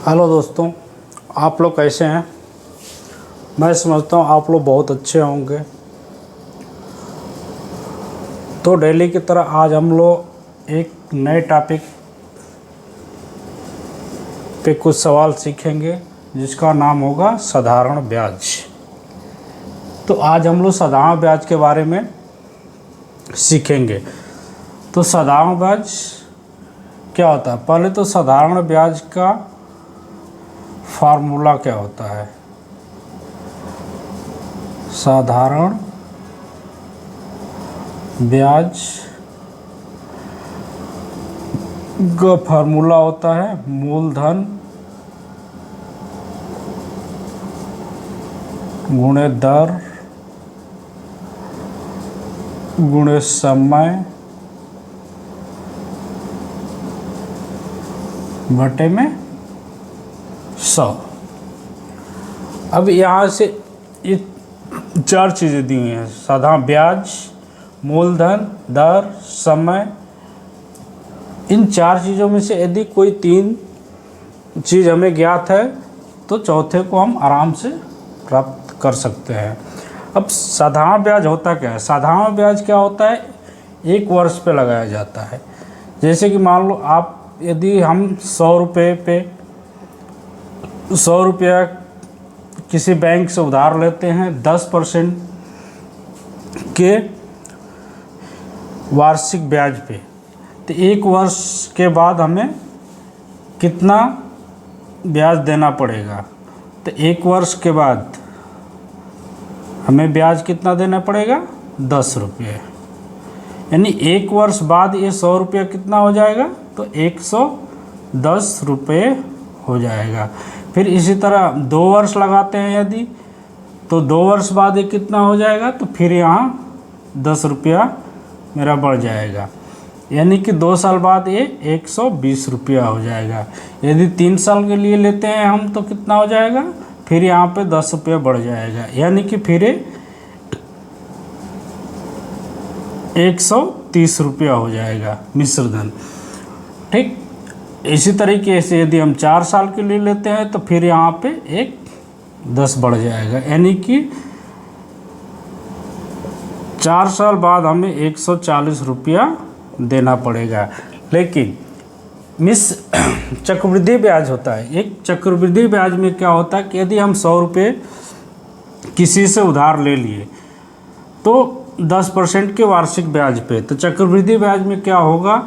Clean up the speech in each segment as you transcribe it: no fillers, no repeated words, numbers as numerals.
Hello दोस्तों, आप लोग कैसे हैं। मैं समझता हूँ आप लोग बहुत अच्छे होंगे। तो डेली की तरह आज हम लोग एक नए टॉपिक पे कुछ सवाल सीखेंगे जिसका नाम होगा साधारण ब्याज। तो आज हम लोग साधारण ब्याज के बारे में सीखेंगे। तो साधारण ब्याज क्या होता है? पहले तो साधारण ब्याज का फार्मूला क्या होता है। साधारण ब्याज का फार्मूला होता है मूलधन गुणे दर गुणे समय बटे में 100। अब यहाँ से ये चार चीज़ें दी हुई हैं: साधारण ब्याज, मूलधन, दर, समय। इन चार चीज़ों में से यदि कोई तीन चीज़ हमें ज्ञात है तो चौथे को हम आराम से प्राप्त कर सकते हैं। अब साधारण ब्याज होता क्या है? साधारण ब्याज क्या होता है? एक वर्ष पे लगाया जाता है। जैसे कि मान लो आप, यदि हम 100 रुपये पे 100 रुपया किसी बैंक से उधार लेते हैं 10% के वार्षिक ब्याज पे, तो एक वर्ष के बाद हमें कितना ब्याज देना पड़ेगा? तो एक वर्ष के बाद हमें ब्याज कितना देना पड़ेगा? 10 रुपये। यानी एक वर्ष बाद ये 100 रुपया कितना हो जाएगा? तो 110 रुपये हो जाएगा। फिर इसी तरह 2 वर्ष लगाते हैं यदि, तो 2 वर्ष बाद ये कितना हो जाएगा? तो फिर यहाँ 10 रुपया मेरा बढ़ जाएगा। यानी कि 2 साल बाद ये 120 रुपया हो जाएगा। यदि 3 साल के लिए लेते हैं हम तो कितना हो जाएगा? फिर यहाँ पे 10 रुपया बढ़ जाएगा। यानी कि फिर 130 रुपया हो जाएगा मिश्र धन। ठीक, इसी तरीके से यदि हम 4 साल के लिए लेते हैं तो फिर यहाँ पे 10 बढ़ जाएगा। यानी कि 4 साल बाद हमें 140 रुपया देना पड़ेगा। लेकिन चक्रवृद्धि ब्याज होता है। एक चक्रवृद्धि ब्याज में क्या होता है कि यदि हम 100 रुपये किसी से उधार ले लिए तो 10% के वार्षिक ब्याज पे, तो चक्रवृद्धि ब्याज में क्या होगा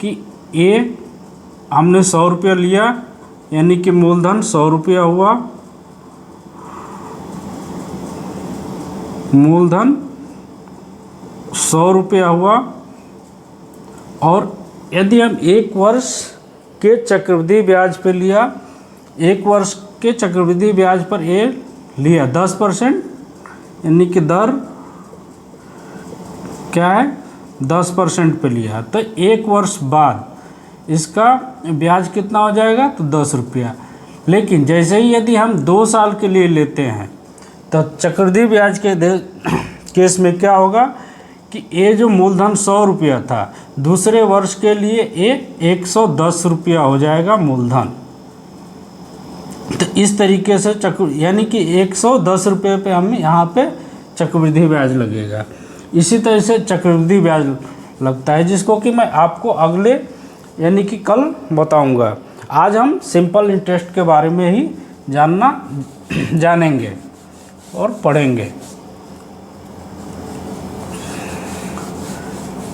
कि ये हमने 100 रुपया लिया, यानी कि मूलधन 100 रुपया हुआ, मूलधन 100 रुपया हुआ। और यदि हम एक वर्ष के चक्रवृद्धि ब्याज पे लिया, एक वर्ष के चक्रवृद्धि ब्याज पर ये लिया 10%, यानी कि दर क्या है? 10% पे लिया, तो एक वर्ष बाद इसका ब्याज कितना हो जाएगा? तो 10 रुपया। लेकिन जैसे ही यदि हम 2 साल के लिए लेते हैं तो चक्रवृद्धि ब्याज के केस में क्या होगा कि ये जो मूलधन 100 रुपया था, दूसरे वर्ष के लिए ये 110 रुपया हो जाएगा मूलधन। तो इस तरीके से यानी कि 110 रुपये पे हमें यहाँ पे चक्रवृद्धि ब्याज लगेगा। इसी तरह से चक्रवृद्धि ब्याज लगता है, जिसको कि मैं आपको अगले यानी कि कल बताऊंगा। आज हम सिंपल इंटरेस्ट के बारे में ही जानेंगे और पढ़ेंगे।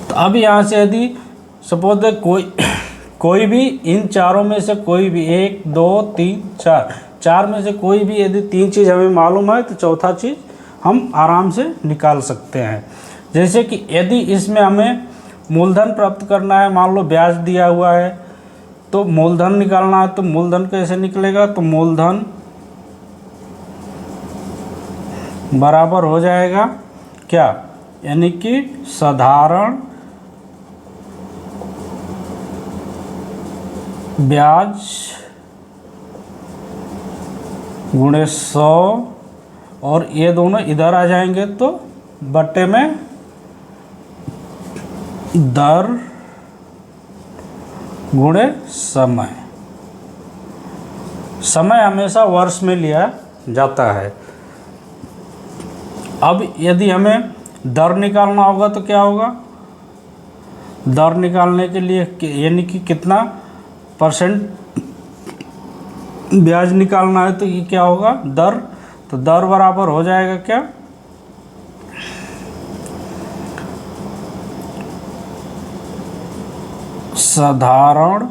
तो अब यहाँ से यदि सपोज कोई भी इन चारों में से कोई भी 1 2 3 4 में से कोई भी यदि 3 चीज़ हमें मालूम है तो चौथा चीज़ हम आराम से निकाल सकते हैं। जैसे कि यदि इसमें हमें मूलधन प्राप्त करना है, मान लो ब्याज दिया हुआ है तो मूलधन निकालना है, तो मूलधन कैसे निकलेगा? तो मूलधन बराबर हो जाएगा क्या? यानी कि साधारण ब्याज गुणे 100, और ये दोनों इधर आ जाएंगे तो बट्टे में दर गुणे समय। समय हमेशा वर्ष में लिया जाता है। अब यदि हमें दर निकालना होगा तो क्या होगा, दर निकालने के लिए यानी कि कितना परसेंट ब्याज निकालना है, तो ये क्या होगा दर, तो दर बराबर हो जाएगा क्या, साधारण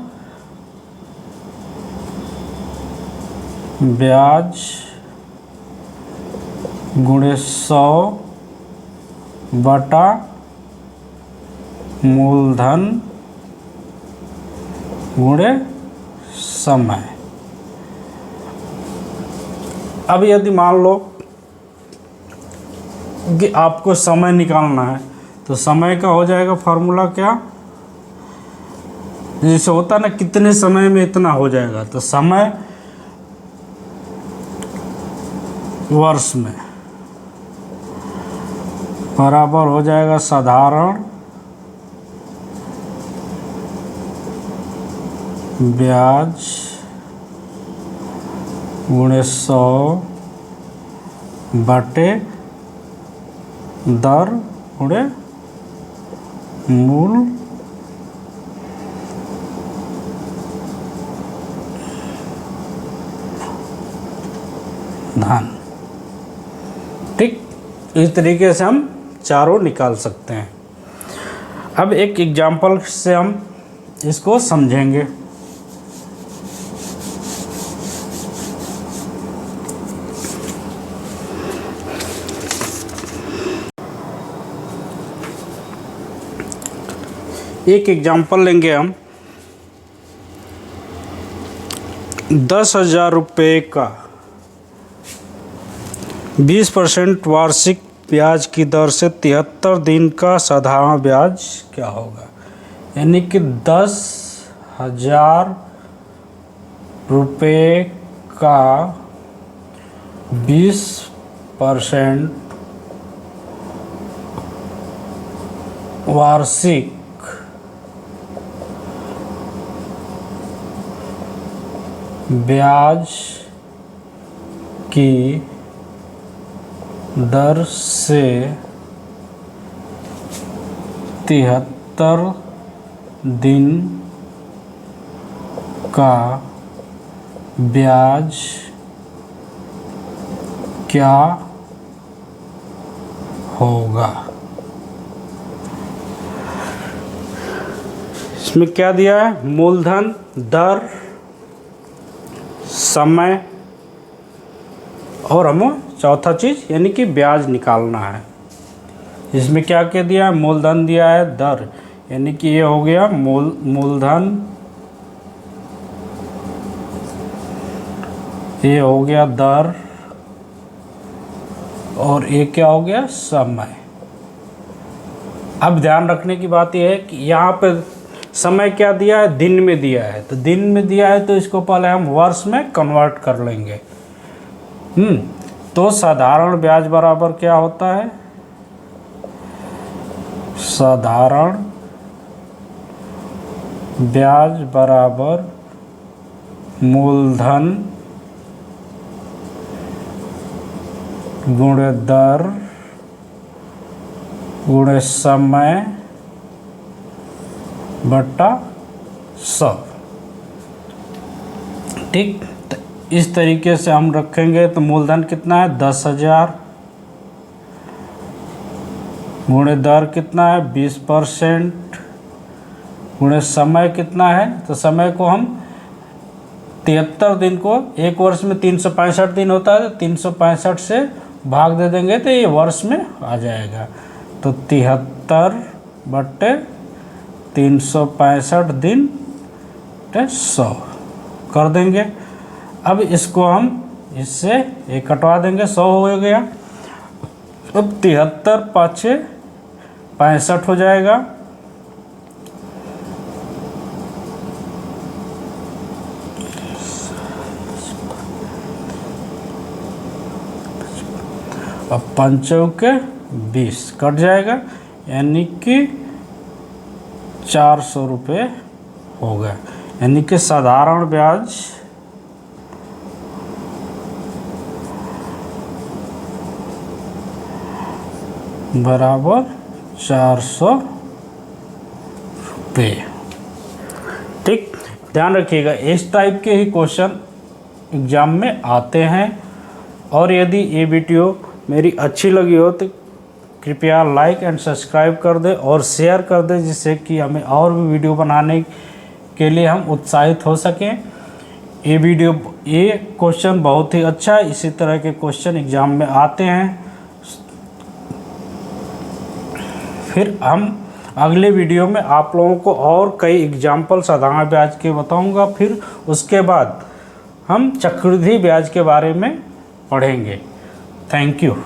ब्याज गुणे 100 बटा मूलधन गुणे समय। अब यदि मान लो कि आपको समय निकालना है, तो समय का हो जाएगा फार्मूला क्या, जैसे होता ना कितने समय में इतना हो जाएगा, तो समय वर्ष में बराबर हो जाएगा साधारण ब्याज गुणे 100 बटे दर गुणे मूल धन। ठीक, इस तरीके से हम चारों निकाल सकते हैं। अब एक एग्जाम्पल से हम इसको समझेंगे। एक एग्जाम्पल लेंगे हम, 10,000 रुपये का 20% वार्षिक ब्याज की दर से 73 दिन का साधारण ब्याज क्या होगा। यानी कि 10,000 रुपये का 20% वार्षिक ब्याज की दर से 73 दिन का ब्याज क्या होगा। इसमें क्या दिया है, मूलधन, दर, समय और हमें चौथा चीज़ यानी कि ब्याज निकालना है। इसमें क्या क्या दिया है, मूलधन दिया है, दर यानी कि ये हो गया मूलधन, ये हो गया दर, और ये क्या हो गया, समय। अब ध्यान रखने की बात यह है कि यहाँ पे समय क्या दिया है, दिन में दिया है, तो दिन में दिया है तो इसको पहले हम वर्ष में कन्वर्ट कर लेंगे। तो साधारण ब्याज बराबर क्या होता है, साधारण ब्याज बराबर मूलधन गुणे दर गुणे समय बटा 100। ठीक, तो इस तरीके से हम रखेंगे तो मूलधन कितना है 10,000 गुणे दर कितना है 20% गुणे समय कितना है, तो समय को हम 73 दिन को, एक वर्ष में 365 दिन होता है, तो 365 से भाग दे देंगे तो ये वर्ष में आ जाएगा। तो 73 बटे 365 दिन 100 कर देंगे। अब इसको हम इससे ये कटवा देंगे, 100 हो गया। अब 73 पाँचे 65 हो जाएगा, अब 5 के 20 कट जाएगा, यानी कि 400 रुपये हो गए। यानी कि साधारण ब्याज बराबर 400 रुपये। ठीक, ध्यान रखिएगा इस टाइप के ही क्वेश्चन एग्ज़ाम में आते हैं। और यदि ये वीडियो मेरी अच्छी लगी हो तो कृपया लाइक एंड सब्सक्राइब कर दें और शेयर कर दें, जिससे कि हमें और भी वीडियो बनाने के लिए हम उत्साहित हो सकें। ये क्वेश्चन बहुत ही अच्छा है, इसी तरह के क्वेश्चन एग्ज़ाम में आते हैं। फिर हम अगले वीडियो में आप लोगों को और कई एग्जाम्पल साधारण ब्याज के बताऊंगा। फिर उसके बाद हम चक्रवृद्धि ब्याज के बारे में पढ़ेंगे। Thank you.